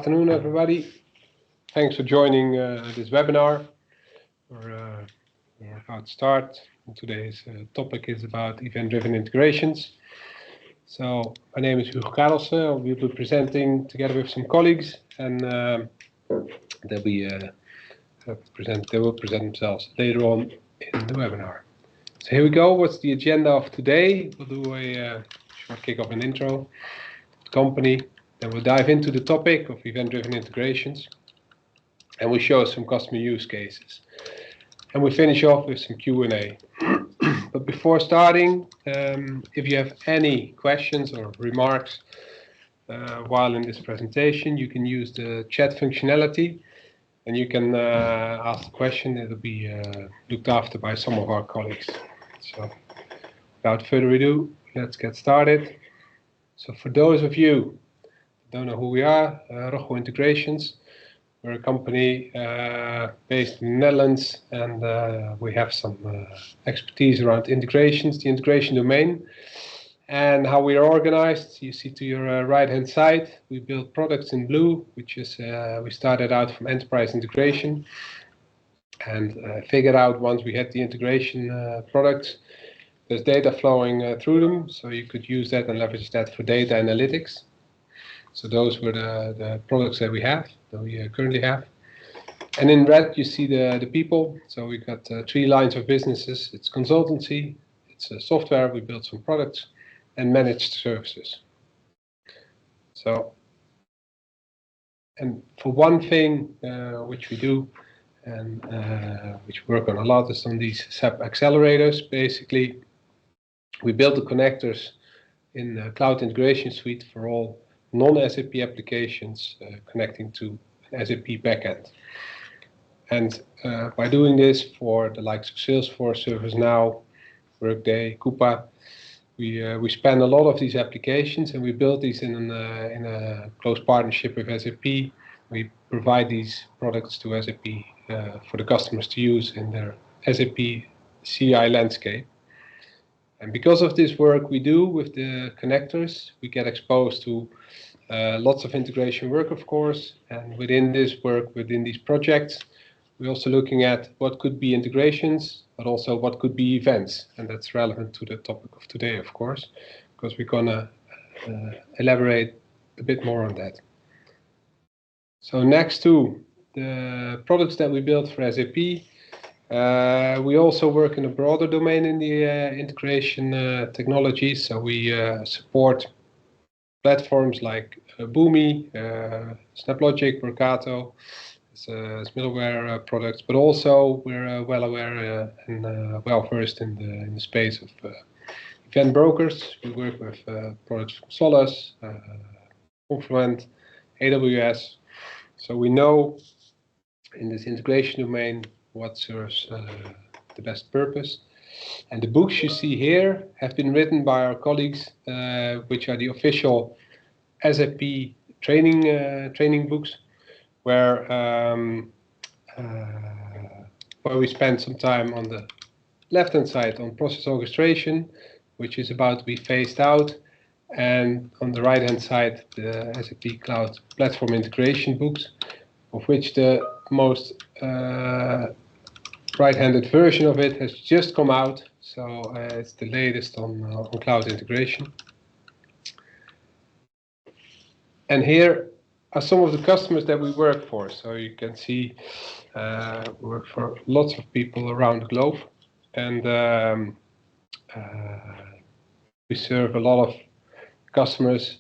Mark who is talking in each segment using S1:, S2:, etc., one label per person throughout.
S1: Afternoon, everybody. Thanks for joining this webinar. We're about to start. Today's topic is about event-driven integrations. So my name is Hugo Karelsen. We'll be presenting together with some colleagues, and they will present themselves later on in the webinar. So here we go. What's the agenda of today? We'll do a short kick-off and intro to the company. Then we'll dive into the topic of event-driven integrations, and we show some customer use cases. And we finish off with some Q&A. But before starting, if you have any questions or remarks while in this presentation, you can use the chat functionality, and you can ask the question. It'll be looked after by some of our colleagues. So without further ado, let's get started. So for those of you don't know who we are, Rocco Integrations. We're a company based in the Netherlands, and we have some expertise around integrations, the integration domain, and how we are organized. You see to your right-hand side, we build products in blue, which is we started out from enterprise integration, and figured out once we had the integration products, there's data flowing through them, so you could use that and leverage that for data analytics. So those were the products that we currently have. And in red, you see the people. So we've got 3 lines of businesses. It's consultancy, it's software, we build some products, and managed services. So, and for one thing which we do, and which we work on a lot, is on these SAP accelerators. Basically, we build the connectors in the Cloud Integration Suite for all non-SAP applications connecting to an SAP backend. And by doing this for the likes of Salesforce, ServiceNow, Workday, Coupa, we span a lot of these applications, and we build these in a close partnership with SAP. We provide these products to SAP for the customers to use in their SAP CI landscape. And because of this work we do with the connectors, we get exposed to lots of integration work, of course. And within this work, within these projects, we're also looking at what could be integrations, but also what could be events. And that's relevant to the topic of today, of course, because we're going to elaborate a bit more on that. So next to the products that we built for SAP, we also work in a broader domain in the integration technologies. So we support platforms like Boomi, SnapLogic, Mercato, as middleware products, but also we're well aware and well versed in the space of event brokers. We work with products from Solus, Confluent, AWS. So we know in this integration domain what serves the best purpose. And the books you see here have been written by our colleagues, which are the official SAP training books, where we spend some time on the left-hand side on process orchestration, which is about to be phased out, and on the right-hand side the SAP Cloud Platform Integration books, of which the most right-handed version of it has just come out, so it's the latest on cloud integration. And here are some of the customers that we work for. So you can see we work for lots of people around the globe, and we serve a lot of customers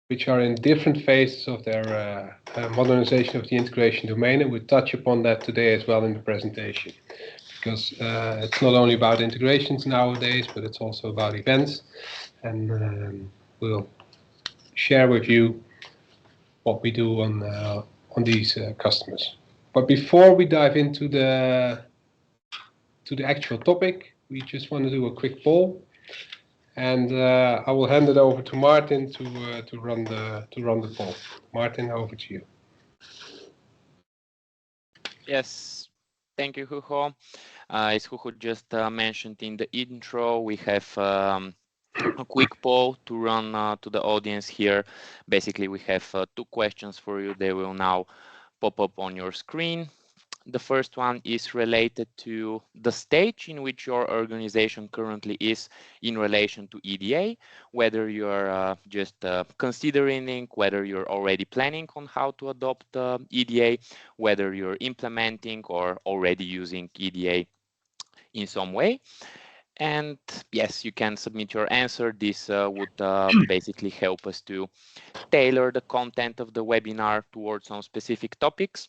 S1: which are in different phases of their modernization of the integration domain, and we'll touch upon that today as well in the presentation, because it's not only about integrations nowadays, but it's also about events, and we'll share with you what we do on these customers. But before we dive into the actual topic, we just want to do a quick poll. And I will hand it over to Martin to run the poll. Martin, over to you.
S2: Yes, thank you, Hugo. As Hugo just mentioned in the intro, we have a quick poll to run to the audience here. Basically, we have two questions for you. They will now pop up on your screen. The first one is related to the stage in which your organization currently is in relation to EDA, whether you're just considering, whether you're already planning on how to adopt EDA, whether you're implementing or already using EDA in some way. And yes, you can submit your answer. This would basically help us to tailor the content of the webinar towards some specific topics.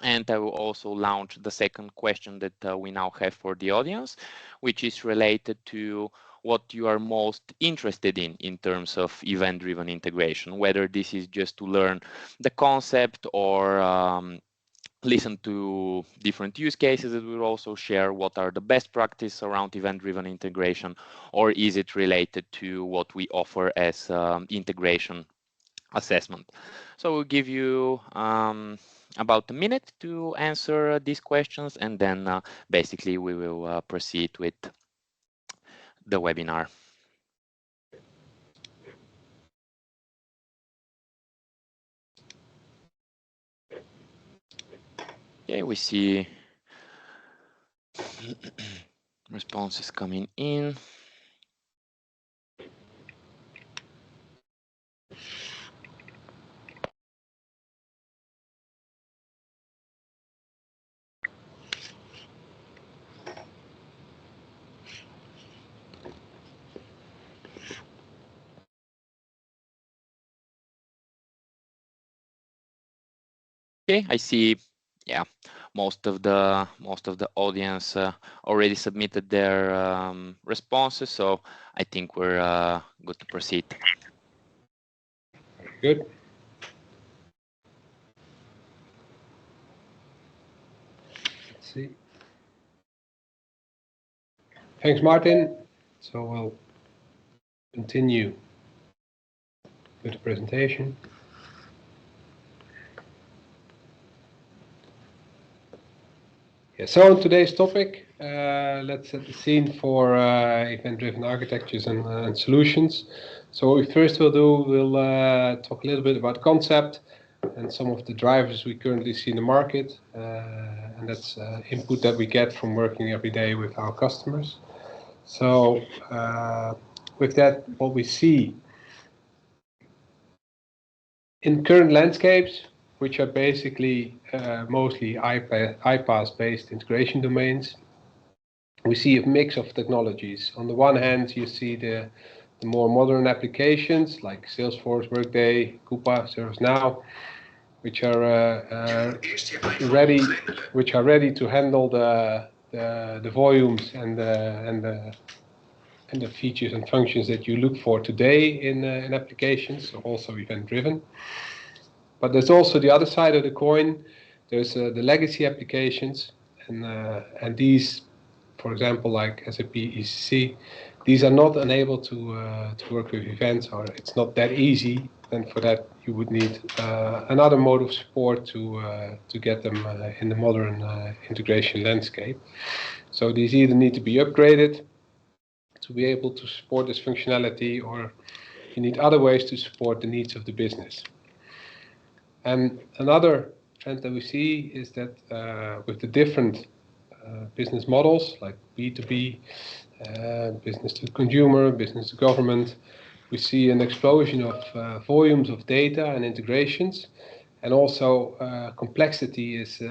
S2: And I will also launch the second question that we now have for the audience, which is related to what you are most interested in terms of event-driven integration, whether this is just to learn the concept or listen to different use cases that we'll also share, what are the best practices around event-driven integration, or is it related to what we offer as integration assessment. So we'll give you about a minute to answer these questions, and then basically we will proceed with the webinar. Okay, we see responses coming in. Okay, I see. Yeah, most of the audience already submitted their responses, so I think we're good to proceed.
S1: Very good. Let's see. Thanks, Martin. So we'll continue with the presentation. Yeah, so on today's topic, let's set the scene for event-driven architectures and solutions. So what we first will do, we'll talk a little bit about concept and some of the drivers we currently see in the market, and that's input that we get from working every day with our customers. So with that, what we see in current landscapes, which are basically mostly iPaaS-based integration domains, we see a mix of technologies. On the one hand, you see the more modern applications like Salesforce, Workday, Coupa, ServiceNow, which are ready to handle the volumes and the features and functions that you look for today in applications, also event-driven. But there's also the other side of the coin. There's the legacy applications, and these, for example, like SAP ECC, these are not enabled to work with events, or it's not that easy. And for that, you would need another mode of support to get them in the modern integration landscape. So these either need to be upgraded to be able to support this functionality, or you need other ways to support the needs of the business. And another trend that we see is that with the different business models like B2B, business to consumer, business to government, we see an explosion of volumes of data and integrations, and also complexity is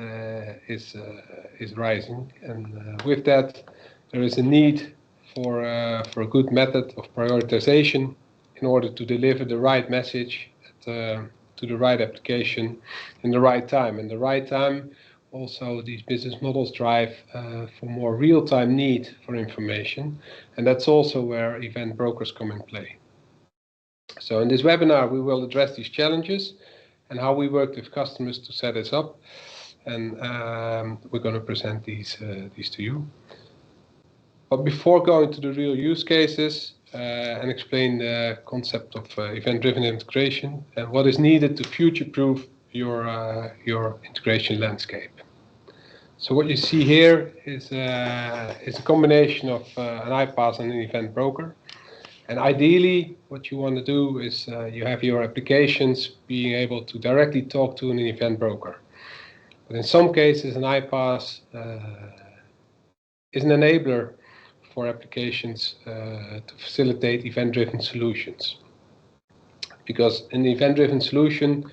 S1: rising. And with that, there is a need for a good method of prioritization in order to deliver the right message to the right application in the right time. And the right time, also these business models drive for more real-time need for information, and that's also where event brokers come in play. So in this webinar, we will address these challenges and how we work with customers to set this up, and we're going to present these to you. But before going to the real use cases and explain the concept of event-driven integration and what is needed to future-proof your integration landscape. So what you see here is a combination of an iPaaS and an event broker. And ideally, what you want to do is you have your applications being able to directly talk to an event broker. But in some cases, an iPaaS is an enabler for applications to facilitate event-driven solutions. Because in the event-driven solution,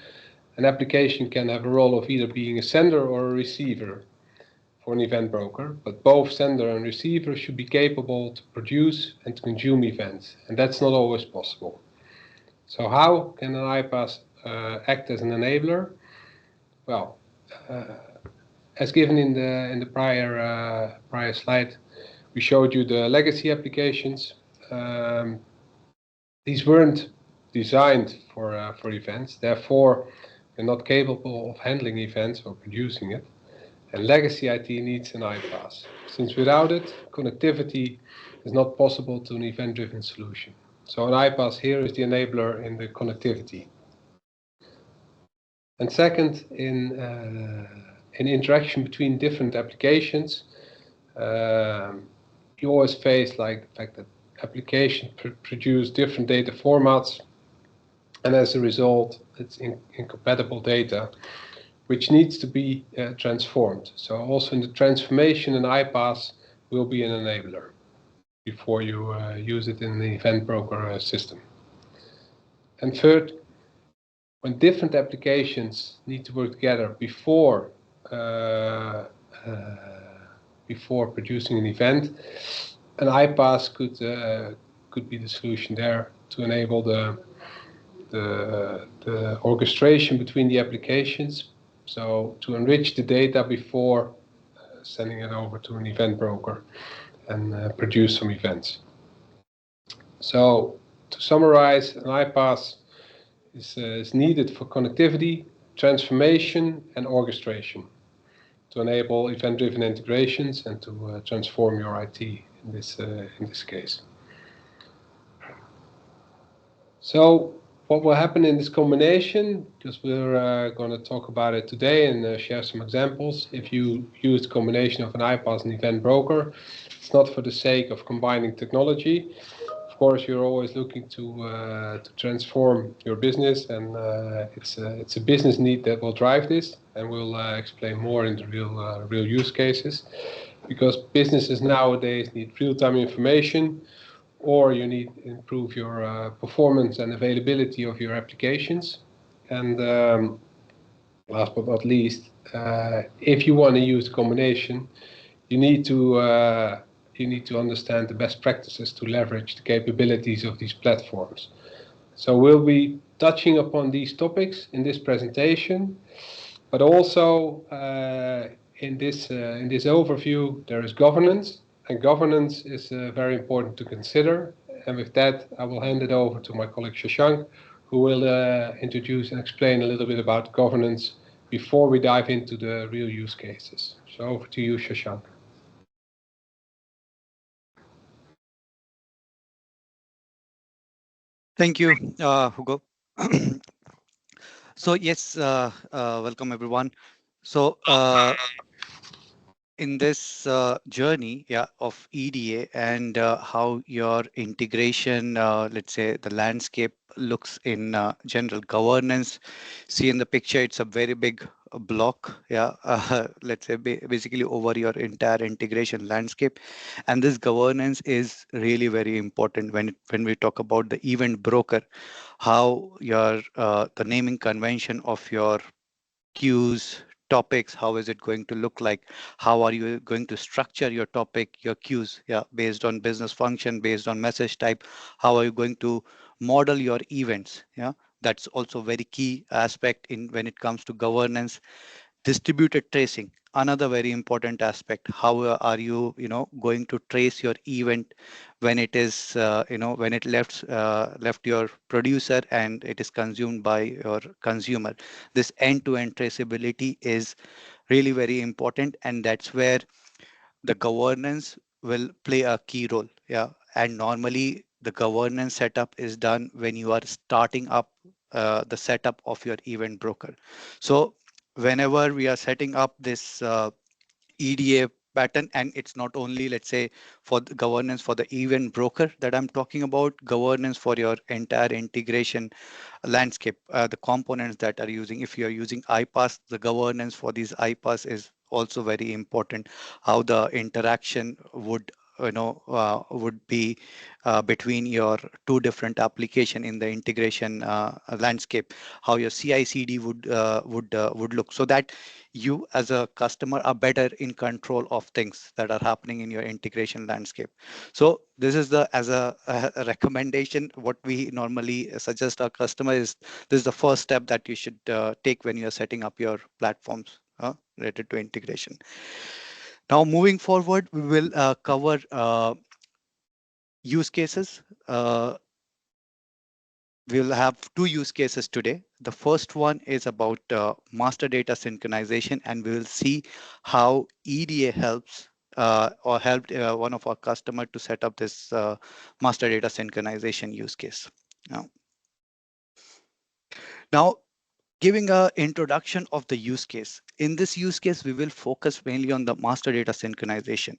S1: an application can have a role of either being a sender or a receiver for an event broker, but both sender and receiver should be capable to produce and to consume events, and that's not always possible. So how can an iPaaS act as an enabler? Well, as given in the prior slide, we showed you the legacy applications. These weren't designed for events, therefore they're not capable of handling events or producing it. And legacy IT needs an iPaaS, since without it, connectivity is not possible to an event-driven solution. So an iPaaS here is the enabler in the connectivity. And second, in interaction between different applications, you always face like the fact that applications produce different data formats, and as a result, it's incompatible data, which needs to be transformed. So also in the transformation, an iPaaS will be an enabler before you use it in the event broker system. And third, when different applications need to work together before producing an event, an iPaaS could be the solution there to enable the orchestration between the applications. So to enrich the data before sending it over to an event broker and produce some events. So to summarize, an iPaaS is needed for connectivity, transformation, and orchestration to enable event-driven integrations and to transform your IT in this case. So what will happen in this combination, because we're going to talk about it today and share some examples. If you use the combination of an iPaaS and event broker, it's not for the sake of combining technology. Of course, you're always looking to transform your business, and it's a business need that will drive this, and we'll explain more in the real use cases, because businesses nowadays need real-time information, or you need to improve your performance and availability of your applications. And last but not least, if you want to use the combination, you need to understand the best practices to leverage the capabilities of these platforms. So we'll be touching upon these topics in this presentation, but also in this overview there is governance, and governance is very important to consider. And with that, I will hand it over to my colleague Shashank, who will introduce and explain a little bit about governance before we dive into the real use cases. So over to you, Shashank.
S3: Thank you, Hugo. So yes, welcome everyone. So in this journey, of EDA and how your integration, let's say the landscape looks in general governance. See in the picture, it's a very big block, let's say basically over your entire integration landscape. And this governance is really very important when we talk about the event broker, how your the naming convention of your queues, topics, how is it going to look like? How are you going to structure your topic, your queues, based on business function, based on message type? How are you going to model your events? That's also very key aspect in when it comes to governance. Distributed tracing, another very important aspect. How are you, going to trace your event when it is, when it left your producer and it is consumed by your consumer? This end-to-end traceability is really very important, and that's where the governance will play a key role. And normally the governance setup is done when you are starting up the setup of your event broker. So whenever we are setting up this EDA pattern. And it's not only, let's say, for the governance for the event broker that I'm talking about, governance for your entire integration landscape, the components that are using. If you're using iPaaS, the governance for these iPaaS is also very important. How the interaction would would be between your two different application in the integration landscape, how your CI/CD would look, so that you as a customer are better in control of things that are happening in your integration landscape. So this is the as a recommendation. What we normally suggest our customer is this is the first step that you should take when you are setting up your platforms related to integration. Now, moving forward, we will cover use cases. We'll have two use cases today. The first one is about master data synchronization, and we will see how EDA helps or helped one of our customer to set up this master data synchronization use case. Now, giving a introduction of the use case. In this use case, we will focus mainly on the master data synchronization.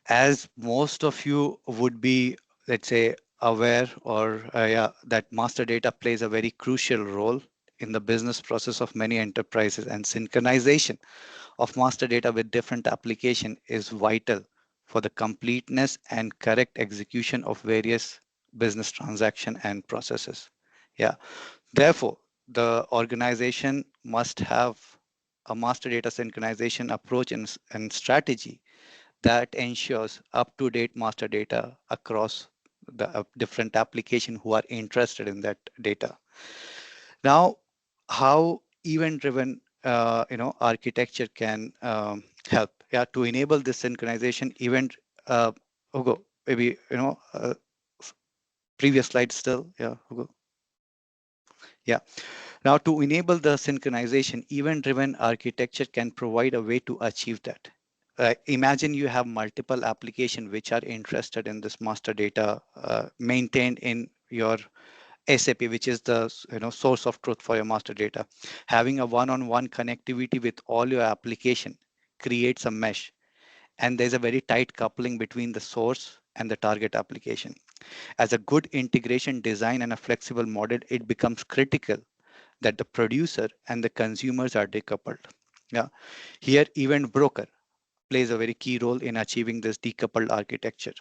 S3: As most of you would be, let's say, aware or yeah, that master data plays a very crucial role in the business process of many enterprises, and synchronization of master data with different application is vital for the completeness and correct execution of various business transaction and processes. Yeah. Therefore, the organization must have a master data synchronization approach and strategy that ensures up-to-date master data across the different application who are interested in that data. Now, how event-driven architecture can help? Yeah, to enable this synchronization, event. Hugo, maybe previous slide still. Yeah, Hugo. Yeah. Now, to enable the synchronization, event-driven architecture can provide a way to achieve that. Imagine you have multiple applications which are interested in this master data maintained in your SAP, which is the source of truth for your master data. Having a one-on-one connectivity with all your application creates a mesh, and there's a very tight coupling between the source and the target application. As a good integration design and a flexible model, it becomes critical that the producer and the consumers are decoupled. Yeah. Here, event broker plays a very key role in achieving this decoupled architecture.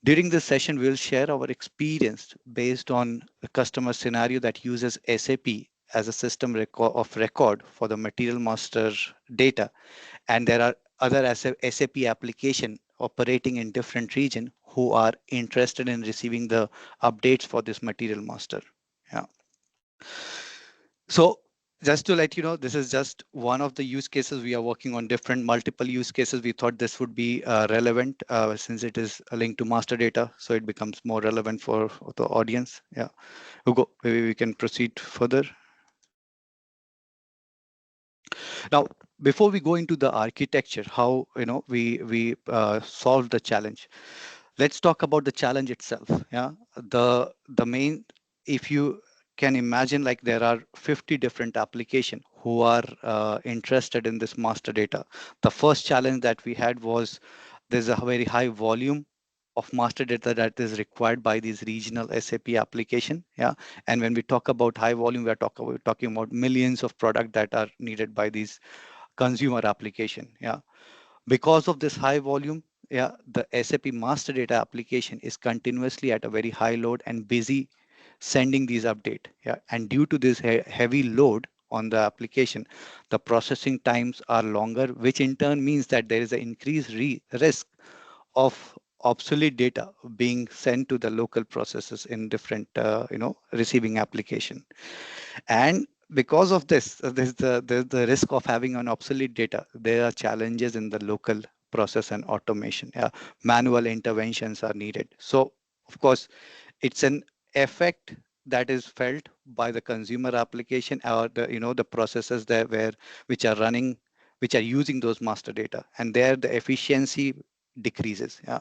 S3: During this session, we'll share our experience based on a customer scenario that uses SAP as a system of record for the material master data. And there are other SAP application operating in different region who are interested in receiving the updates for this material master. Yeah. So just to let you know, this is just one of the use cases. We are working on different multiple use cases. We thought this would be relevant since it is linked to master data. So it becomes more relevant for the audience. Yeah. Hugo, maybe we can proceed further. Now, before we go into the architecture, how we solve the challenge, let's talk about the challenge itself. Yeah, the main, if you can imagine, like there are 50 different applications who are interested in this master data. The first challenge that we had was there's a very high volume of master data that is required by these regional SAP application. Yeah, and when we talk about high volume, we're talking about millions of product that are needed by these consumer application. Yeah, because of this high volume, yeah, the SAP master data application is continuously at a very high load and busy sending these update. Yeah, and due to this heavy load on the application, the processing times are longer, which in turn means that there is an increased risk of obsolete data being sent to the local processes in different receiving application. And because of this, there's the risk of having an obsolete data. There are challenges in the local process and automation. Yeah, manual interventions are needed. So of course, it's an effect that is felt by the consumer application or the processes there which are running, which are using those master data, and there the efficiency decreases. Yeah.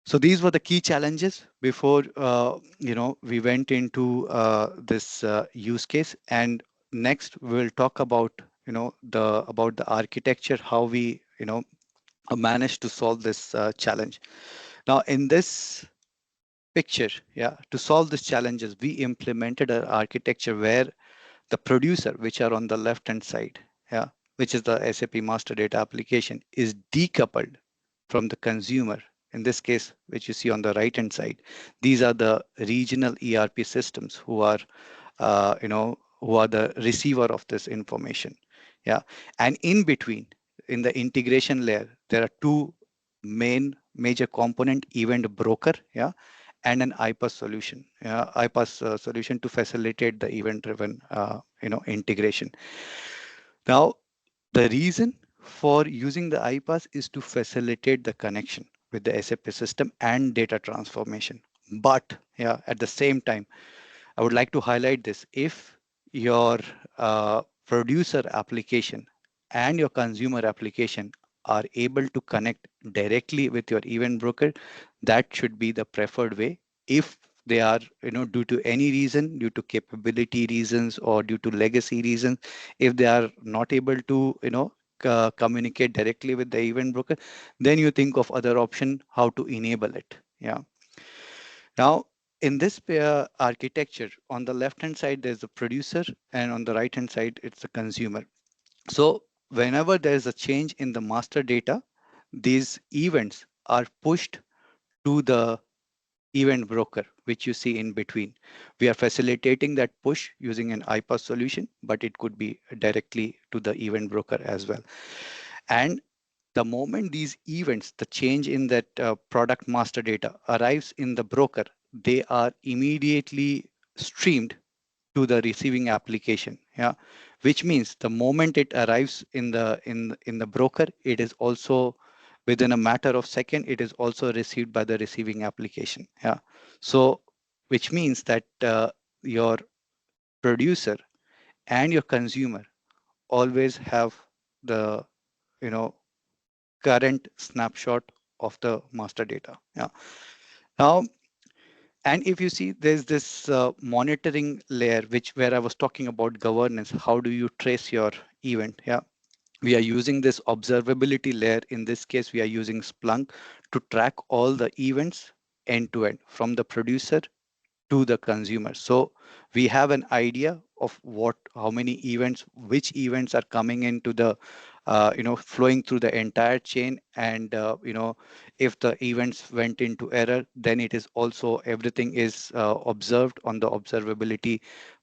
S3: So these were the key challenges before we went into this use case. And next we'll talk about the architecture, how we managed to solve this challenge. Now, in this picture, yeah, to solve these challenges, we implemented an architecture where the producer, which are on the left hand side, yeah, which is the SAP master data application, is decoupled from the consumer. In this case, which you see on the right hand side, these are the regional ERP systems who are, who are the receiver of this information. Yeah, and in between, in the integration layer, there are two major component: event broker, yeah, and an iPaaS solution, iPaaS solution to facilitate the event-driven, integration. Now, the reason for using the iPaaS is to facilitate the connection with the SAP system and data transformation. But yeah, at the same time, I would like to highlight this. If your producer application and your consumer application are able to connect directly with your event broker, that should be the preferred way. If they are, due to any reason, due to capability reasons or due to legacy reasons, if they are not able to, communicate directly with the event broker, then you think of other option how to enable it. Yeah. Now, in this architecture, on the left-hand side, there's the producer, and on the right-hand side, it's the consumer. So whenever there's a change in the master data, these events are pushed to the event broker, which you see in between. We are facilitating that push using an iPaaS solution, but it could be directly to the event broker as well. And the moment these events, the change in that product master data arrives in the broker, they are immediately streamed to the receiving application. Yeah, which means the moment it arrives in the broker, it is also within a matter of second, it is also received by the receiving application. Yeah, so which means that your producer and your consumer always have the, you know current snapshot of the master data. Yeah. Now, and if you see, there's this monitoring layer, which where I was talking about governance. How do you trace your event? Yeah. We are using this observability layer. In this case, we are using Splunk to track all the events end to end from the producer to the consumer. So we have an idea of how many events, which events are coming into the, flowing through the entire chain. And, if the events went into error, then it is also, everything is observed on the observability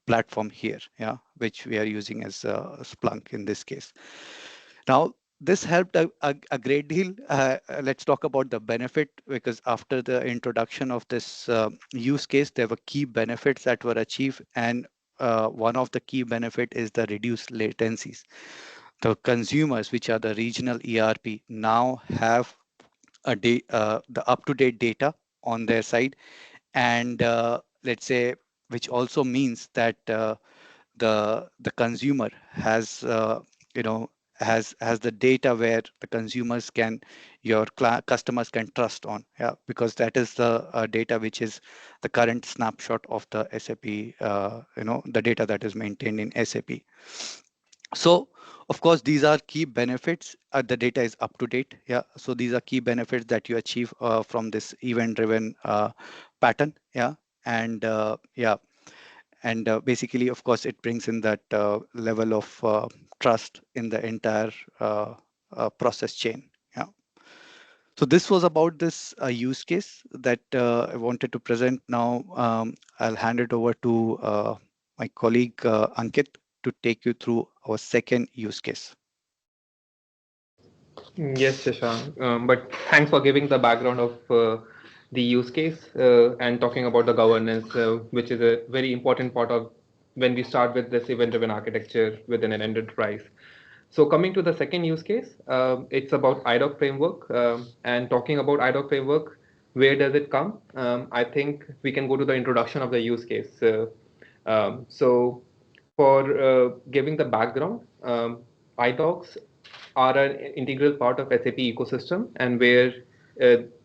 S3: platform here, yeah, which we are using as Splunk in this case. Now, this helped a great deal. Let's talk about the benefit, because after the introduction of this use case, there were key benefits that were achieved. And one of the key benefit is the reduced latencies. The consumers, which are the regional ERP, now have the up-to-date data on their side. And let's say, which also means that the consumer has, you know has the data where the consumers can, your customers can trust on. Yeah, because that is the data which is the current snapshot of the SAP, the data that is maintained in SAP. So of course, these are key benefits. The data is up to date. Yeah, so these are key benefits that you achieve from this event driven pattern. Yeah. And yeah, and basically, of course, it brings in that level of trust in the entire process chain. Yeah. So this was about this use case that I wanted to present. Now I'll hand it over to my colleague Ankit to take you through our second use case.
S4: Yes, Shashank. But thanks for giving the background of the use case and talking about the governance, which is a very important part of when we start with this event-driven architecture within an enterprise. So coming to the second use case, it's about IDOC framework. And talking about IDOC framework, where does it come? I think we can go to the introduction of the use case. So for giving the background, iDocs are an integral part of SAP ecosystem, and where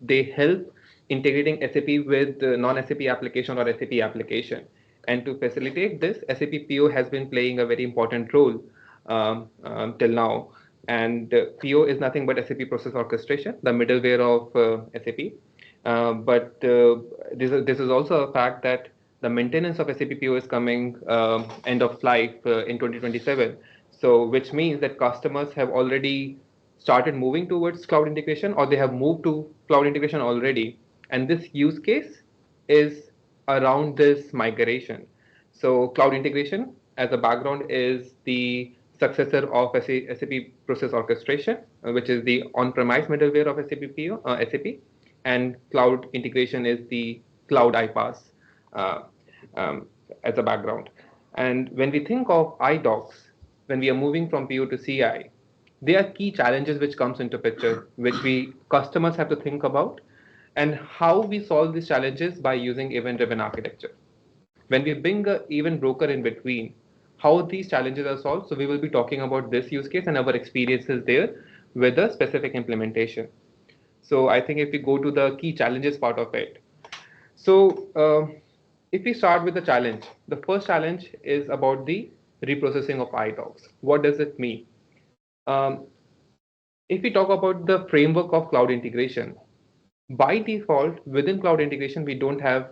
S4: they help integrating SAP with non-SAP application or SAP application. And to facilitate this, SAP PO has been playing a very important role till now. And PO is nothing but SAP Process Orchestration, the middleware of SAP. But this is also a fact that the maintenance of SAP PO is coming end of life in 2027. So which means that customers have already started moving towards cloud integration, or they have moved to cloud integration already. And this use case is around this migration. So cloud integration as a background is the successor of SAP Process Orchestration, which is the on-premise middleware of SAP, and cloud integration is the cloud iPaaS uh, as a background. And when we think of iDocs, when we are moving from PO to CI, there are key challenges which comes into picture, which we customers have to think about, and how we solve these challenges by using event-driven architecture. When we bring a event broker in between, how these challenges are solved. So we will be talking about this use case and our experiences there with a specific implementation. So I think if we go to the key challenges part of it. So if we start with the challenge, the first challenge is about the reprocessing of iDocs. What does it mean? Um, if we talk about the framework of cloud integration, by default, within cloud integration, we don't have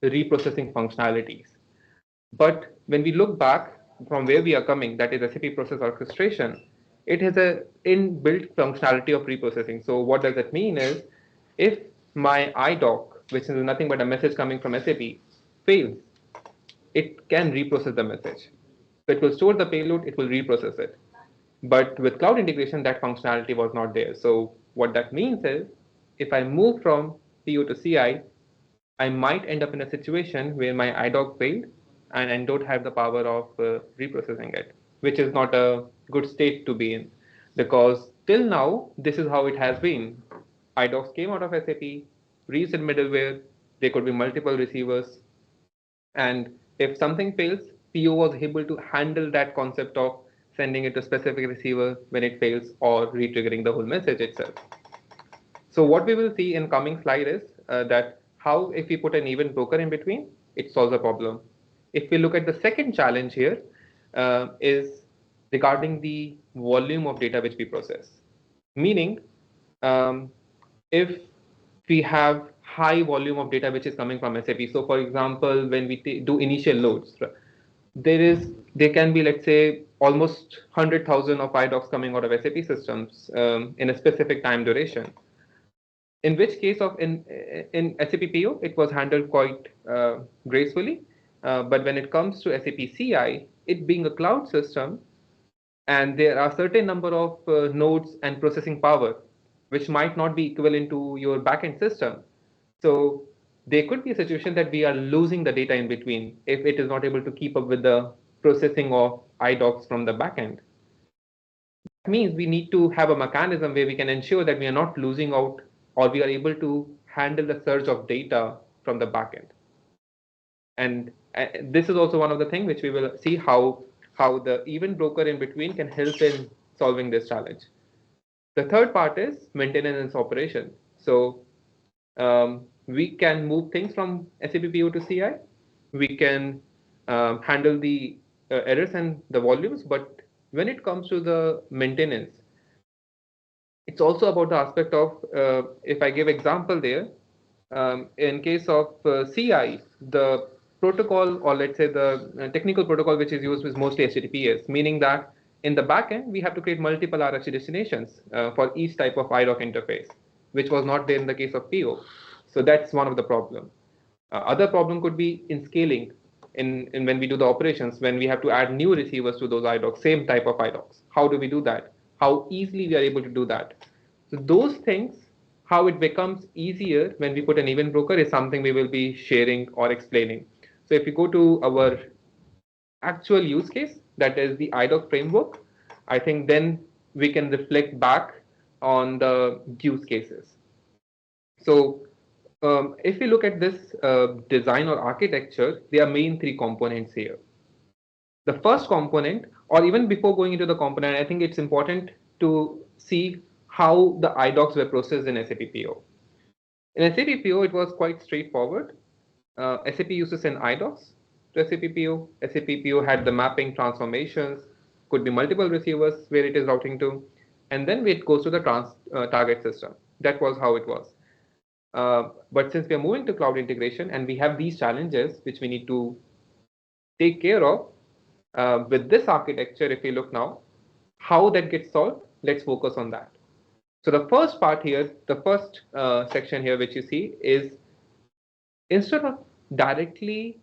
S4: reprocessing functionalities. But when we look back from where we are coming, that is SAP Process Orchestration, it has a inbuilt functionality of reprocessing. So what does that mean is, if my iDoc, which is nothing but a message coming from SAP, fails, it can reprocess the message. So it will store the payload, it will reprocess it. But with cloud integration, that functionality was not there. So what that means is, if I move from PO to CI, I might end up in a situation where my iDoc failed and I don't have the power of reprocessing it, which is not a good state to be in, because till now, this is how it has been. iDocs came out of SAP, reached in middleware, there could be multiple receivers, and if something fails, PO was able to handle that concept of sending it to a specific receiver when it fails, or retriggering the whole message itself. So what we will see in coming slide is that how if we put an event broker in between, it solves a problem. If we look at the second challenge here, is regarding the volume of data which we process. Meaning, um, if we have high volume of data which is coming from SAP. So for example, when we do initial loads, there can be, let's say, almost 100,000 of iDocs coming out of SAP systems in a specific time duration. In which case of in SAP PO, it was handled quite gracefully. But when it comes to SAP CI, it being a cloud system, and there are certain number of nodes and processing power, which might not be equivalent to your backend system. So there could be a situation that we are losing the data in between if it is not able to keep up with the processing of iDocs from the backend. That means we need to have a mechanism where we can ensure that we are not losing out, or we are able to handle the surge of data from the backend. And this is also one of the things which we will see how the event broker in between can help in solving this challenge. The third part is maintenance operation. So we can move things from SAP PO to CI. We can handle the errors and the volumes, but when it comes to the maintenance, it's also about the aspect of, if I give example there, in case of CI, the protocol, or let's say the technical protocol which is used is mostly HTTPS, meaning that in the backend, we have to create multiple RFC destinations for each type of IDOC interface, which was not there in the case of PO. So that's one of the problem. Other problem could be in scaling, in when we do the operations, when we have to add new receivers to those iDocs, same type of iDocs. How do we do that? How easily we are able to do that? So those things, how it becomes easier when we put an event broker, is something we will be sharing or explaining. So if you go to our actual use case, that is the iDoc framework, I think then we can reflect back on the use cases. So if we look at this design or architecture, there are main three components here. The first component, or even before going into the component, I think it's important to see how the iDocs were processed in SAP PO. In SAP PO, it was quite straightforward. SAP used to send iDocs to SAP PO. SAP PO had the mapping transformations, could be multiple receivers where it is routing to. and then it goes to the target system. That was how it was. But since we are moving to cloud integration and we have these challenges which we need to take care of, with this architecture, if we look now, how that gets solved, let's focus on that. So the first part here, the first section here, which you see is instead of directly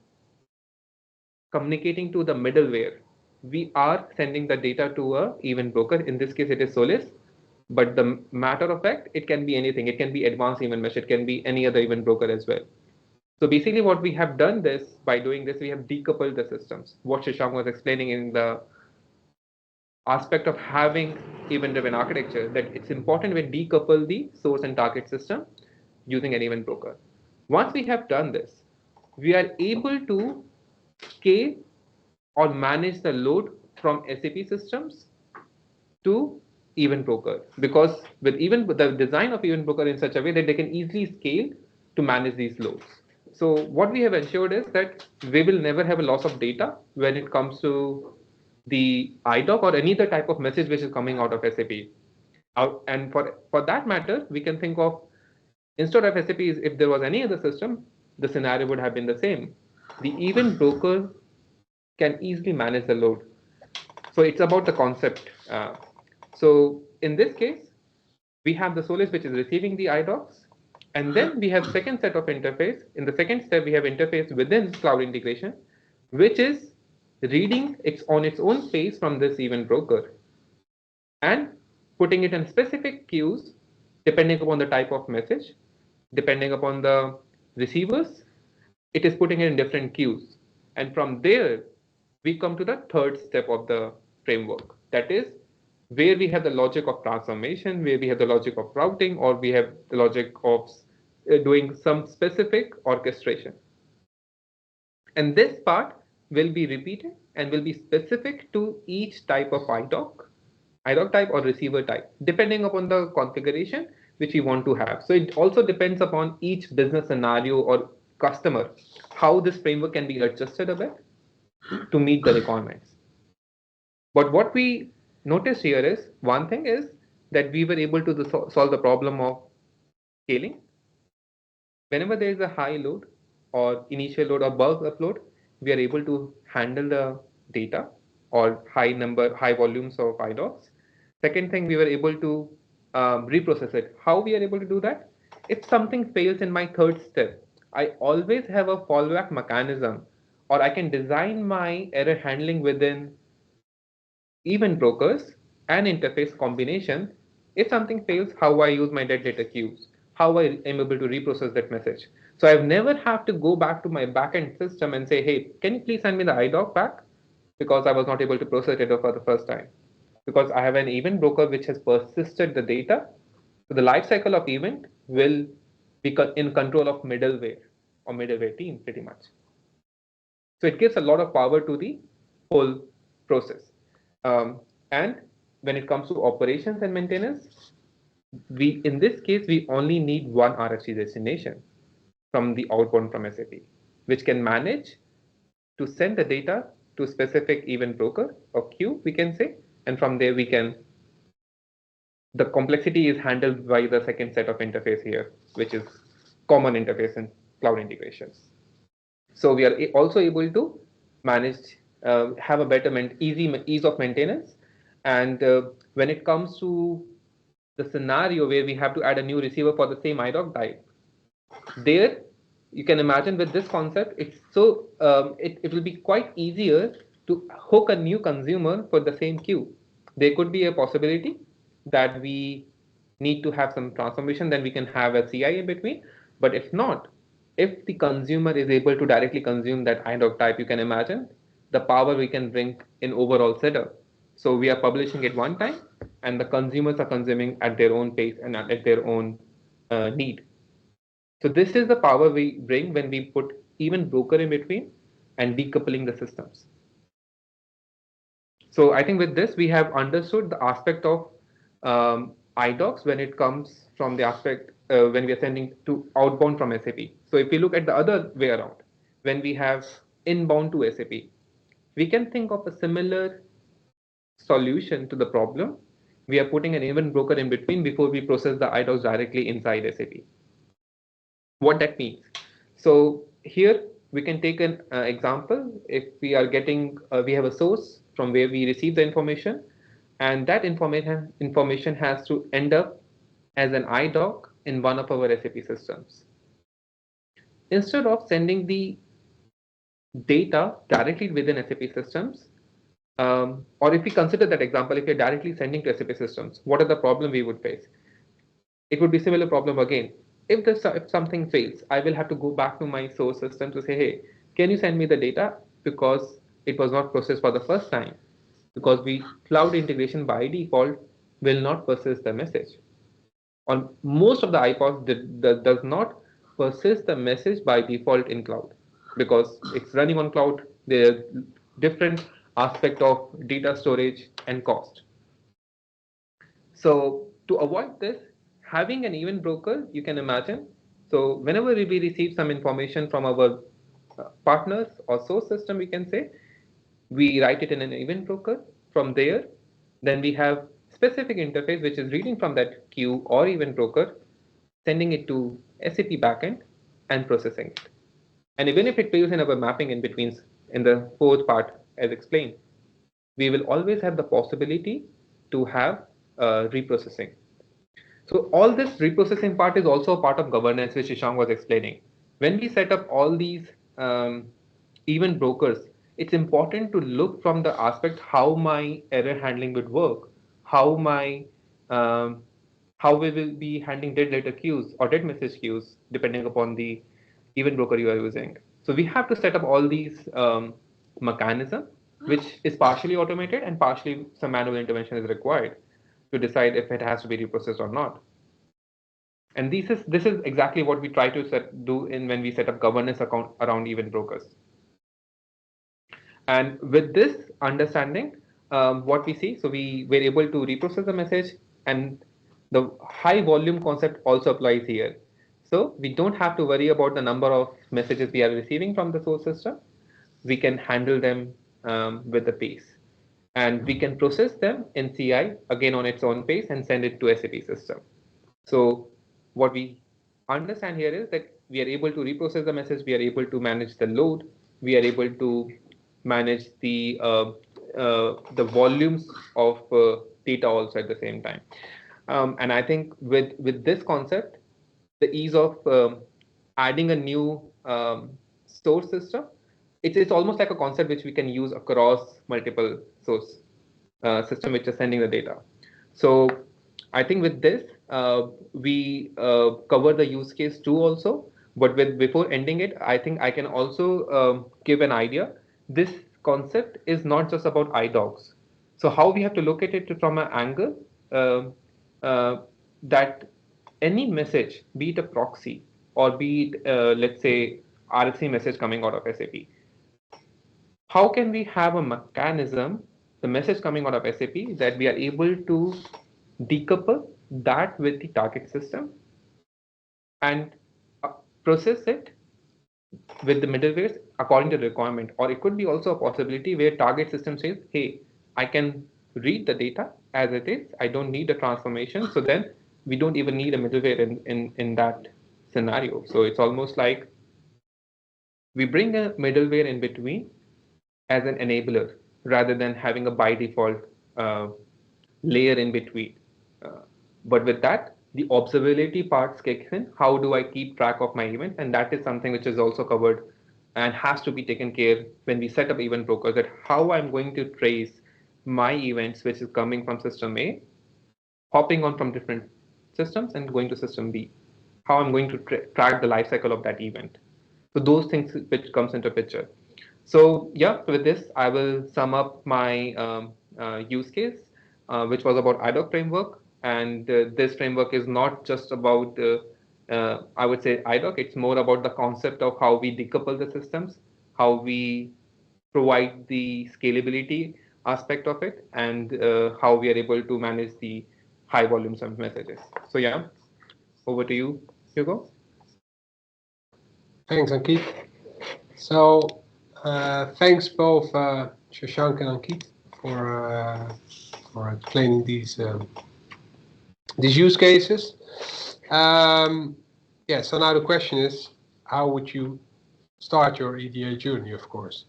S4: communicating to the middleware, we are sending the data to a event broker. In this case, it is Solis. But the matter of fact, it can be anything. It can be advanced event mesh. It can be any other event broker as well. So basically what we have done this, by doing this, we have decoupled the systems. What Shashank was explaining in the aspect of having event-driven architecture, that it's important we decouple the source and target system using an event broker. Once we have done this, we are able to scale or manage the load from SAP systems to event broker, because with even the design of event broker in such a way that they can easily scale to manage these loads. So what we have ensured is that we will never have a loss of data when it comes to the IDOC or any other type of message which is coming out of SAP. And for that matter, we can think of, instead of SAP, if there was any other system, the scenario would have been the same. The event broker can easily manage the load. So it's about the concept. So in this case, we have the Solis which is receiving the iDocs, and then we have second set of interface. In the second step, we have interface within cloud integration, which is reading it on its own pace from this event broker and putting it in specific queues depending upon the type of message, depending upon the receivers. It is putting it in different queues, and from there we come to the third step of the framework, that is where we have the logic of transformation, where we have the logic of routing, or we have the logic of doing some specific orchestration. And this part will be repeated and will be specific to each type of IDOC type or receiver type, depending upon the configuration which we want to have. So it also depends upon each business scenario or customer, how this framework can be adjusted a bit to meet the requirements. But what we notice here is, one thing is that we were able to solve the problem of scaling. Whenever there is a high load or initial load or bulk upload, we are able to handle the data or high volumes of IDOCs. Second thing, we were able to reprocess it. How we are able to do that? If something fails in my third step, I always have a fallback mechanism, or I can design my error handling within event brokers and interface combination. If something fails, how I use my dead data queues, how I am able to reprocess that message. So I've never have to go back to my backend system and say, hey, can you please send me the IDOC back? Because I was not able to process it for the first time. Because I have an event broker which has persisted the data. So the lifecycle of event will be in control of middleware or middleware team pretty much. So it gives a lot of power to the whole process. And when it comes to operations and maintenance, in this case, we only need one RFC destination from the outbound from SAP, which can manage to send the data to a specific event broker or queue, we can say, and from there the complexity is handled by the second set of interface here, which is common interface in cloud integrations. So we are also able to manage, have a better ease of maintenance. And when it comes to the scenario where we have to add a new receiver for the same IDOC type, there you can imagine with this concept, it's so it will be quite easier to hook a new consumer for the same queue. There could be a possibility that we need to have some transformation, then we can have a CI in between. But if not, if the consumer is able to directly consume that IDOC type, you can imagine the power we can bring in overall setup. So we are publishing it one time, and the consumers are consuming at their own pace and at their own need. So this is the power we bring when we put even broker in between and decoupling the systems. So I think with this, we have understood the aspect of IDOCs when it comes from the aspect when we are sending to outbound from SAP. So if we look at the other way around, when we have inbound to SAP, we can think of a similar solution to the problem we are putting an event broker in between before we process the iDocs directly inside SAP. What that means. So here we can take an example. If we are getting, we have a source from where we receive the information, and that information has to end up as an iDoc in one of our SAP systems. Instead of sending the data directly within SAP systems, or if we consider that example, if you're directly sending to SAP systems, what are the problem we would face? It would be similar problem again. If something fails, I will have to go back to my source system to say, hey, can you send me the data because it was not processed for the first time? Because cloud integration by default will not persist the message. On most of the iPaaS does not persist the message by default in cloud because it's running on cloud. There are different aspect of data storage and cost. So to avoid this, having an event broker, you can imagine. So whenever we receive some information from our partners or source system, we can say, we write it in an event broker. From there, then we have specific interface which is reading from that queue or event broker, sending it to SAP backend and processing it. And even if it fails in our mapping in between, in the fourth part as explained, we will always have the possibility to have reprocessing. So all this reprocessing part is also a part of governance, which Ishang was explaining. When we set up all these event brokers, it's important to look from the aspect how my error handling would work, how my how we will be handling dead letter queues or dead message queues, depending upon the event broker you are using. So we have to set up all these mechanism, which is partially automated and partially some manual intervention is required to decide if it has to be reprocessed or not. And this is exactly what we try to do when we set up governance account around event brokers. And with this understanding, what we see, so we were able to reprocess the message, and the high volume concept also applies here. So we don't have to worry about the number of messages we are receiving from the source system. We can handle them with the pace. And we can process them in CI again on its own pace and send it to SAP system. So what we understand here is that we are able to reprocess the message, we are able to manage the load, we are able to manage the volumes of data also at the same time. And I think with this concept, the ease of adding a new source system, it's almost like a concept which we can use across multiple source system which is sending the data. So I think with this, we cover the use case 2 also. But before ending it, I think I can also give an idea. This concept is not just about iDocs. So how we have to look at it from an angle that any message, be it a proxy or be it, let's say, RFC message coming out of SAP, how can we have a mechanism, the message coming out of SAP, that we are able to decouple that with the target system and process it with the middlewares according to the requirement? Or it could be also a possibility where target system says, hey, I can read the data as it is, I don't need a transformation. So then we don't even need a middleware in that scenario. So it's almost like we bring a middleware in between as an enabler rather than having a by default layer in between. But with that, the observability parts kicks in. How do I keep track of my events? And that is something which is also covered and has to be taken care when we set up event brokers, that how I'm going to trace my events, which is coming from system A, hopping on from different systems and going to system B, how I'm going to track the life cycle of that event. So those things which comes into picture. So yeah, with this, I will sum up my use case, which was about iDoc framework. And this framework is not just about, I would say, iDoc. It's more about the concept of how we decouple the systems, how we provide the scalability aspect of it, and how we are able to manage the high volumes of messages. So yeah, over to you, Hugo.
S1: Thanks, Ankit. So thanks both Shashank and Ankit for explaining these use cases. Yeah, so now the question is, how would you start your EDA journey, of course?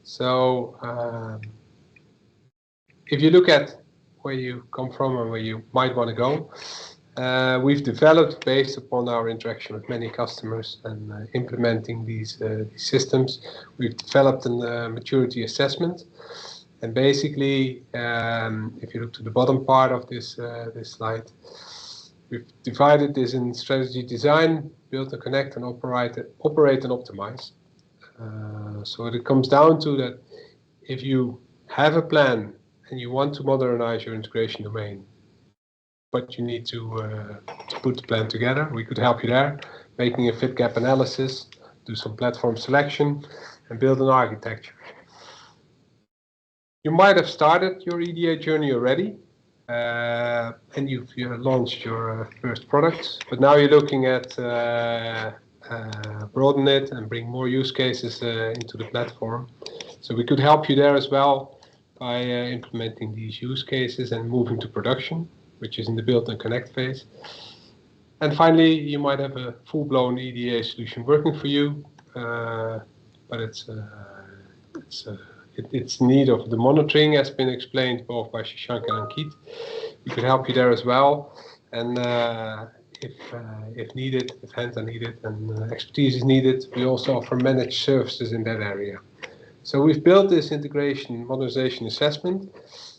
S1: So if you look at where you come from and where you might want to go, we've developed, based upon our interaction with many customers and implementing these systems, we've developed a maturity assessment. And basically, if you look to the bottom part of this slide, we've divided this in strategy design, build and connect, and operate and optimize. So it comes down to that if you have a plan and you want to modernize your integration domain, but you need to put the plan together, we could help you there, making a fit gap analysis, do some platform selection, and build an architecture. You might have started your EDA journey already, and you've launched your first products, but now you're looking at broaden it and bring more use cases into the platform. So we could help you there as well by implementing these use cases and moving to production, which is in the build and connect phase. And finally, you might have a full-blown EDA solution working for you, but its need of the monitoring has been explained both by Shashank and Ankit. We could help you there as well, and if needed, if hands are needed and expertise is needed, we also offer managed services in that area. So we've built this integration modernization assessment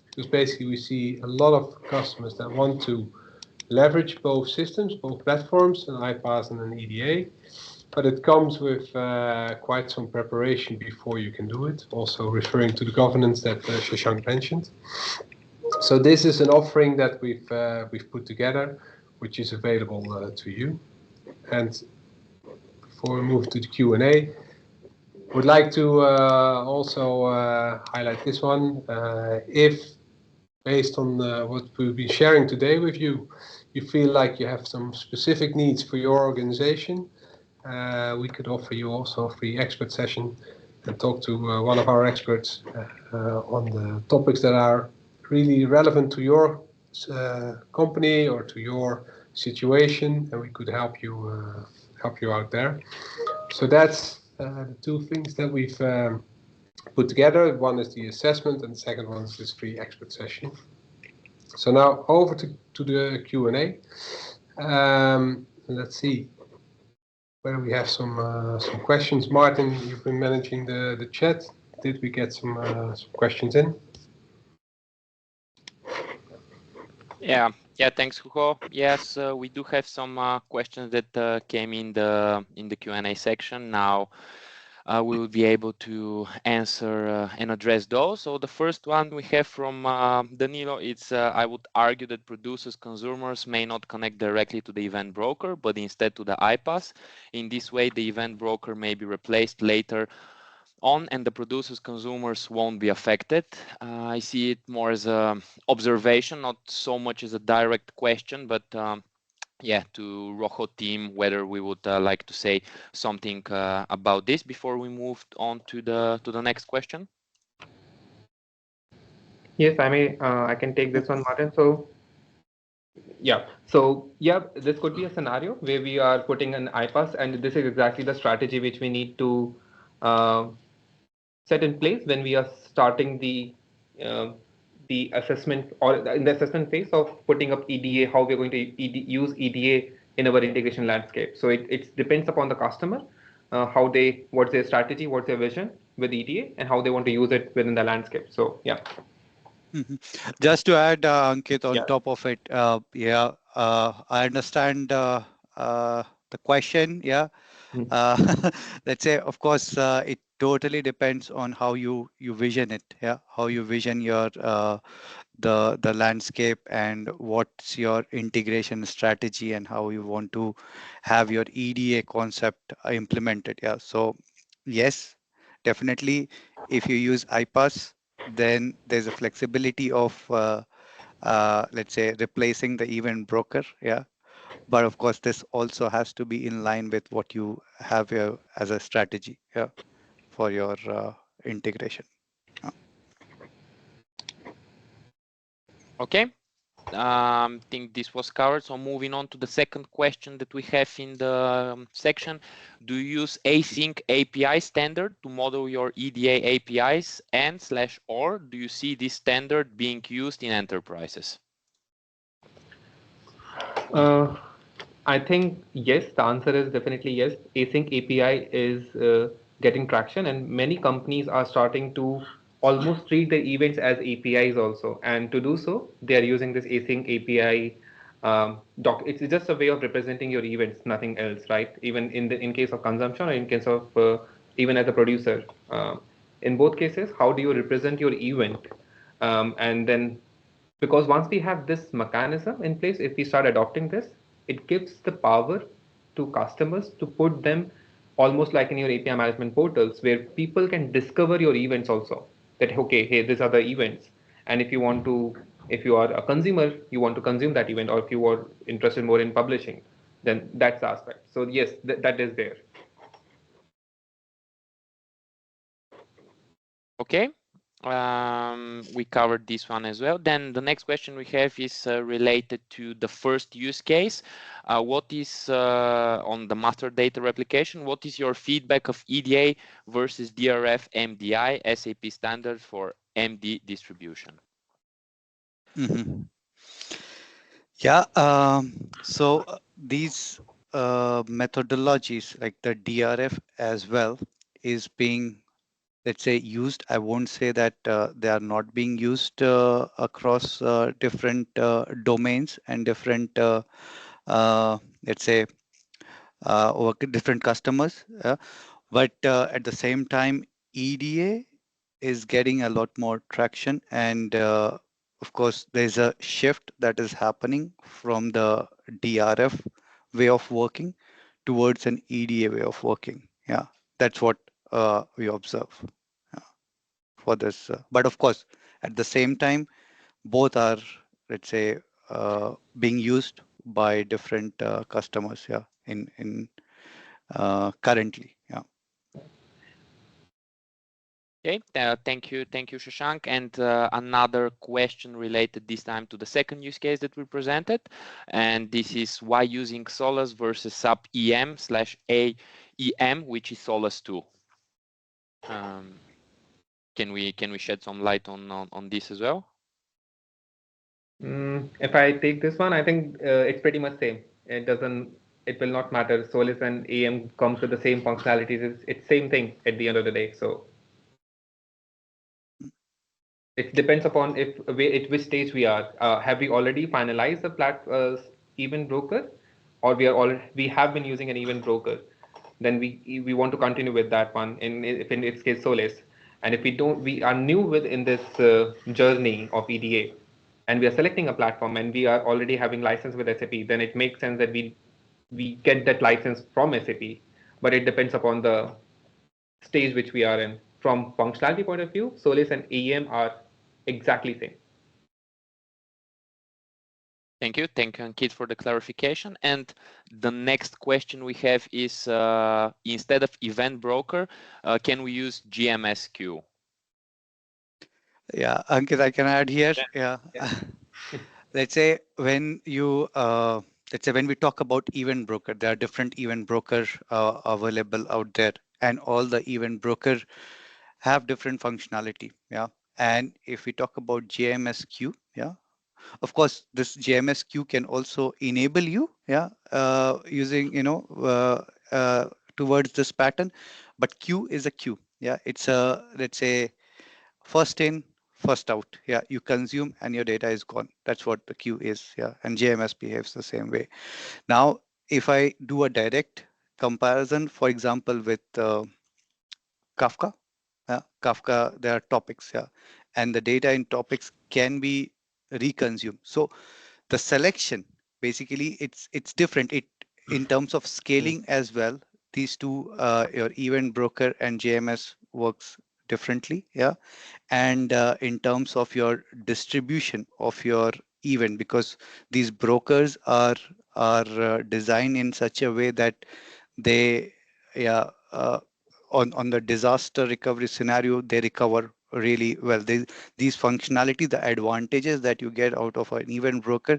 S1: because basically we see a lot of customers that want to leverage both systems, both platforms, an iPaaS and an EDA, but it comes with quite some preparation before you can do it, also referring to the governance that Shashank mentioned. So this is an offering that we've put together, which is available to you. And before we move to the Q&A, would like to also highlight this one. If, based on what we've been sharing today with you, you feel like you have some specific needs for your organization, we could offer you also a free expert session and talk to one of our experts on the topics that are really relevant to your company or to your situation, and we could help you out there. So that's the two things that we've put together. One is the assessment, and the second one is this free expert session. So now over to the Q&A. Let's see where we have some questions. Martin, you've been managing the chat. Did we get some questions in?
S2: Yeah, thanks, Hugo. Yes, we do have some questions that came in the Q&A section. Now we will be able to answer and address those. So the first one we have from Danilo, it's I would argue that producers, consumers may not connect directly to the event broker, but instead to the iPaaS. In this way, the event broker may be replaced later on and the producers, consumers won't be affected. I see it more as an observation, not so much as a direct question, but yeah, to Rojo team, whether we would like to say something about this before we move on to the next question.
S4: Yes, I can take this one, Martin. So yeah, this could be a scenario where we are putting an iPaaS, and this is exactly the strategy which we need to set in place when we are starting the assessment or in the assessment phase of putting up EDA, how we're going to use EDA in our integration landscape. So it depends upon the customer, what's their strategy, what's their vision with EDA, and how they want to use it within the landscape. So yeah.
S3: Just to add, Ankit, on top of it, I understand the question. Yeah, let's say, of course, it totally depends on how you vision it. Yeah, how you vision your the landscape and what's your integration strategy and how you want to have your EDA concept implemented. Yeah, so yes, definitely, if you use iPaaS, then there's a flexibility of let's say replacing the event broker. Yeah, but of course this also has to be in line with what you have as a strategy, yeah, for your integration.
S2: Okay. Think this was covered. So moving on to the second question that we have in the section, do you use async API standard to model your EDA APIs or do you see this standard being used in enterprises?
S4: I think yes, the answer is definitely yes. Async API is getting traction, and many companies are starting to almost treat the events as APIs also. And to do so, they are using this async API doc. It's just a way of representing your events, nothing else, right? Even in case of consumption or in case of even as a producer, in both cases, how do you represent your event? And then because once we have this mechanism in place, if we start adopting this, it gives the power to customers to put them almost like in your API management portals where people can discover your events also. That okay, hey, these are the events. And if you are a consumer, you want to consume that event, or if you are interested more in publishing, then that's the aspect. So yes, that is there.
S2: Okay. We covered this one as well. Then the next question we have is related to the first use case. What is on the master data replication? What is your feedback of EDA versus DRF MDI SAP standard for MD distribution?
S3: Yeah, so these methodologies like the DRF as well is being, let's say, used. I won't say that they are not being used across different domains and different, let's say, different customers. But at the same time, EDA is getting a lot more traction. And of course, there's a shift that is happening from the DRF way of working towards an EDA way of working. Yeah, that's what we observe for this. But of course, at the same time, both are, let's say, being used by different customers. Yeah, in currently. Yeah.
S2: Okay, thank you, Shashank. And another question related this time to the second use case that we presented, and this is why using Solus versus SAP EM/AEM, which is Solus 2. Can we shed some light on this as well?
S4: If I take this one, I think it's pretty much same. It will not matter. Solus and AM comes with the same functionalities. It's same thing at the end of the day. So it depends upon at which stage we are. Have we already finalized the event broker, or we have been using an event broker? Then we want to continue with that one. If in its case Solus, and if we don't, we are new within this journey of EDA, and we are selecting a platform, and we are already having license with SAP. Then it makes sense that we get that license from SAP. But it depends upon the stage which we are in. From functionality point of view, Solus and EM are exactly same.
S2: Thank you, Ankit, for the clarification. And the next question we have is instead of event broker, can we use GMSQ?
S3: Yeah, Ankit, I can add here. Yeah. Let's say when you let's say when we talk about event broker, there are different event broker available out there, and all the event broker have different functionality. Yeah. And if we talk about JMSQ, yeah, of course, this JMSQ can also enable you, yeah, using, towards this pattern, but Q is a queue. Yeah, it's a, let's say, first in, first out. Yeah, you consume and your data is gone. That's what the queue is. Yeah, and JMS behaves the same way. Now, if I do a direct comparison, for example, with Kafka, Kafka, there are topics, yeah, and the data in topics can be reconsumed. So the selection, basically, it's different. It in terms of scaling as well. These two, your event broker and JMS works differently. Yeah, and in terms of your distribution of your event, because these brokers are designed in such a way that they, yeah, on the disaster recovery scenario, they recover really well. These functionality, the advantages that you get out of an event broker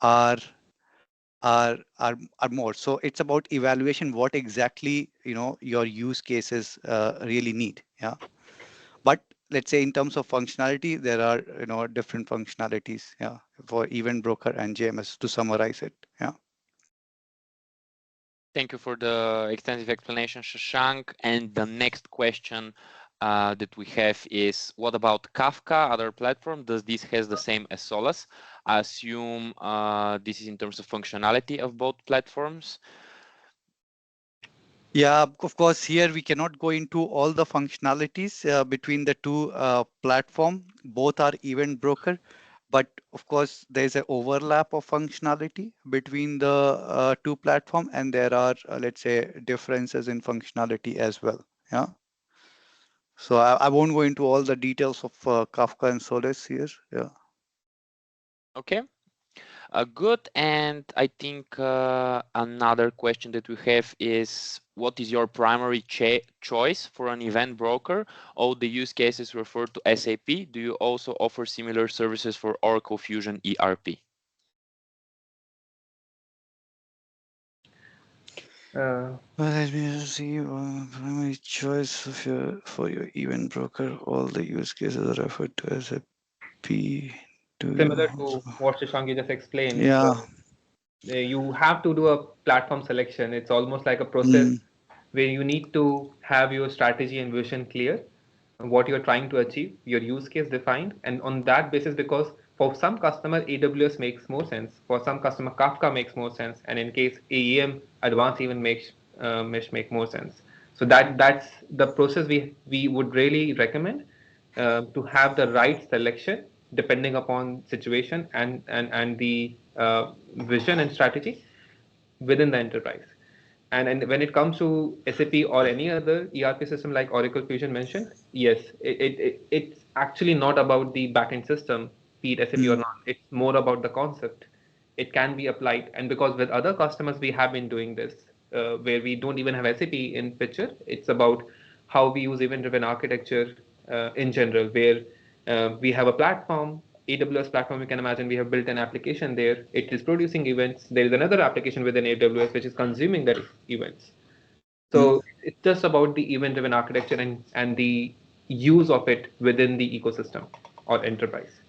S3: are are more. So it's about evaluation, what exactly your use cases really need. Yeah. But let's say in terms of functionality, there are different functionalities, yeah, for event broker and JMS, to summarize it. Yeah.
S2: Thank you for the extensive explanation, Shashank. And the next question that we have is, what about Kafka, other platform? Does this has the same as Solus? I assume this is in terms of functionality of both platforms.
S3: Yeah, of course, here we cannot go into all the functionalities between the two platform. Both are event broker, but of course, there's an overlap of functionality between the two platform, and there are, let's say, differences in functionality as well. Yeah. So I won't go into all the details of Kafka and Solus here. Yeah.
S2: Okay. Good. And I think another question that we have is, what is your primary choice for an event broker? All the use cases refer to SAP. Do you also offer similar services for Oracle Fusion ERP?
S3: Well, let me see. Primary choice for your event broker. All the use cases are referred to as a P.
S4: Similar to what Shashank just explained,
S3: Yeah.
S4: you have to do a platform selection. It's almost like a process where you need to have your strategy and vision clear, what you're trying to achieve, your use case defined, and on that basis, because for some customer AWS makes more sense, for some customer Kafka makes more sense, and in case AEM advanced even makes mesh make more sense. So that's the process we would really recommend, to have the right selection depending upon situation and the vision and strategy within the enterprise. And when it comes to SAP or any other ERP system like Oracle Fusion mentioned, yes, it's actually not about the backend system, be it SAP or not. It's more about the concept. It can be applied, and because with other customers we have been doing this, where we don't even have SAP in picture. It's about how we use event-driven architecture in general, where we have a platform, AWS platform. You can imagine we have built an application there. It is producing events. There is another application within AWS which is consuming that events. So it's just about the event-driven architecture and the use of it within the ecosystem or enterprise.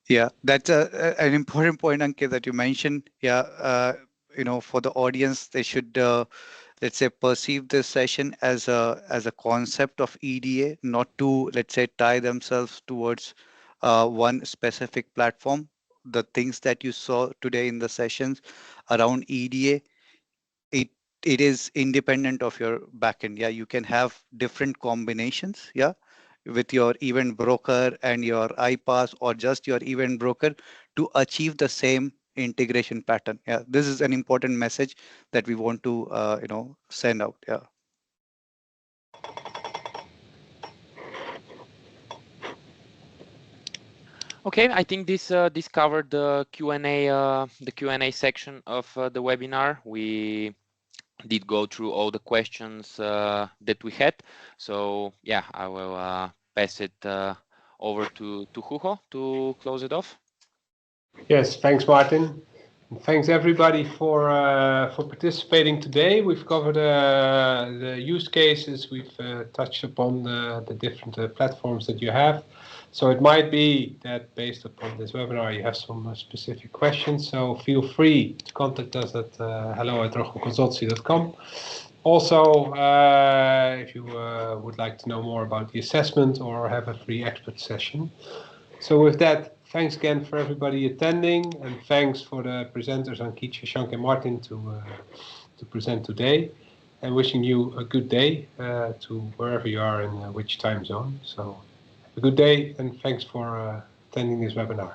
S3: Yeah, that's an important point, Ankit, that you mentioned. Yeah, for the audience, they should, let's say, perceive this session as a concept of EDA, not to, let's say, tie themselves towards one specific platform. The things that you saw today in the sessions around EDA, it it is independent of your backend. Yeah, you can have different combinations. Yeah, with your event broker and your iPaaS, or just your event broker, to achieve the same integration pattern. Yeah, this is an important message that we want to send out. Yeah.
S2: Okay, I think this covered the Q&A section of the webinar. We did go through all the questions that we had. So yeah, I will pass it over to Hugo to close it off.
S1: Yes, thanks, Martin. And thanks everybody for participating today. We've covered the use cases. We've touched upon the different platforms that you have. So it might be that based upon this webinar, you have some specific questions. So feel free to contact us at hello@rochelconsultancy.com. Also, if you would like to know more about the assessment or have a free expert session. So with that, thanks again for everybody attending, and thanks for the presenters Ankit, Shashank, and Martin to present today. And wishing you a good day to wherever you are in which time zone. So have a good day, and thanks for attending this webinar.